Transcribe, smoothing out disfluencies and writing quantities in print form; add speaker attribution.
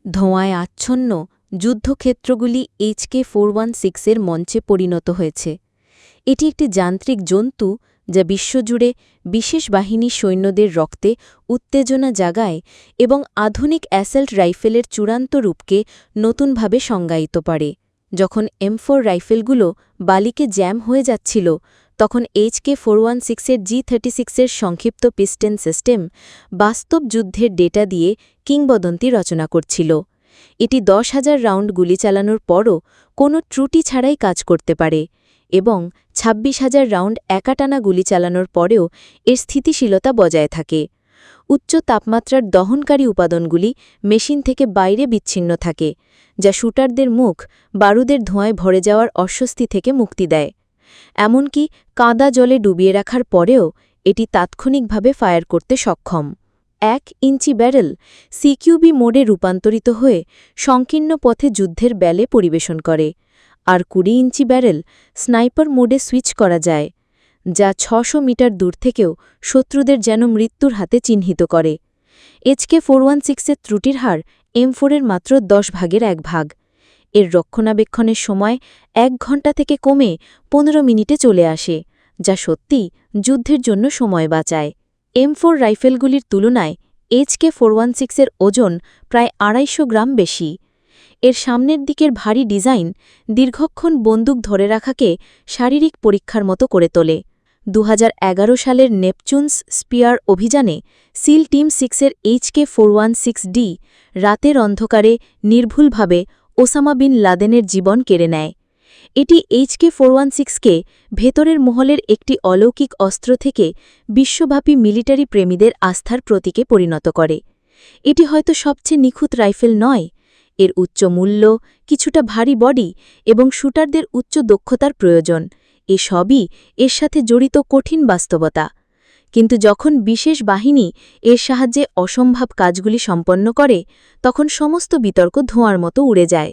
Speaker 1: ধোঁয়ায় আচ্ছন্ন যুদ্ধক্ষেত্রগুলি HK-416-এর মঞ্চে পরিণত হয়েছে। এটি একটি যান্ত্রিক জন্তু যা বিশ্বজুড়ে বিশেষ বাহিনীর সৈন্যদের রক্তে উত্তেজনা জাগায় এবং আধুনিক অ্যাসল্ট রাইফেলের চূড়ান্ত রূপকে নতুনভাবে সংজ্ঞায়িত করে। যখন M4 রাইফেলগুলো বালিকে জ্যাম হয়ে যাচ্ছিল, তখন HK-416-এর G36-এর সংক্ষিপ্ত পিস্টন সিস্টেম বাস্তব যুদ্ধের ডেটা দিয়ে কিংবদন্তি রচনা করছিল। এটি 10,000 রাউন্ড গুলি চালানোর পরও কোনো ত্রুটি ছাড়াই কাজ করতে পারে এবং 26,000 রাউন্ড একাটানা গুলি চালানোর পরেও এর স্থিতিশীলতা বজায় থাকে। উচ্চ তাপমাত্রার দহনকারী উপাদানগুলি মেশিন থেকে বাইরে বিচ্ছিন্ন থাকে, যা শুটারদের মুখ বারুদের ধোঁয়ায় ভরে যাওয়ার অস্বস্তি থেকে মুক্তি দেয়। এমনকি কাদা জলে ডুবিয়ে রাখার পরেও এটি তাৎক্ষণিকভাবে ফায়ার করতে সক্ষম। 1 ইঞ্চি ব্যারেল CQB মোডে রূপান্তরিত হয়ে সংকীর্ণ পথে যুদ্ধের ব্যালে পরিবেশন করে, আর 20 ইঞ্চি ব্যারেল স্নাইপার মোডে সুইচ করা যায়, যা 600 মিটার দূর থেকেও শত্রুদের যেন মৃত্যুর হাতে চিহ্নিত করে। HK-416-এর ত্রুটির হার M4-এর মাত্র 10 ভাগের 1 ভাগ। এর রক্ষণাবেক্ষণের সময় 1 ঘণ্টা থেকে কমে 15 মিনিটে চলে আসে, যা সত্যিই যুদ্ধের জন্য সময় বাঁচায়। M4 রাইফেলগুলির তুলনায় HK-416-এর ওজন প্রায় 250 গ্রাম বেশি। এর সামনের দিকের ভারী ডিজাইন দীর্ঘক্ষণ বন্দুক ধরে রাখাকে শারীরিক পরীক্ষার মতো করে তোলে। 2011 সালের নেপচুনস স্পিয়ার অভিযানে সিল টিম 6-এর HK-416D রাতের অন্ধকারে নির্ভুলভাবে ওসামা বিন লাদেনের জীবন কেড়ে নেয়। এটি HK-416-কে ভেতরের মহলের একটি অলৌকিক অস্ত্র থেকে বিশ্বব্যাপী মিলিটারি প্রেমীদের আস্থার প্রতীকে পরিণত করে। এটি হয়তো সবচেয়ে নিখুঁত রাইফেল নয়, এর উচ্চ মূল্য, কিছুটা ভারী বডি এবং শুটারদের উচ্চ দক্ষতার প্রয়োজন, এসবই এর সাথে জড়িত কঠিন বাস্তবতা। কিন্তু যখন বিশেষ বাহিনী এর সাহায্যে অসম্ভব কাজগুলি সম্পন্ন করে, তখন সমস্ত বিতর্ক ধোঁয়ার মতো উড়ে যায়।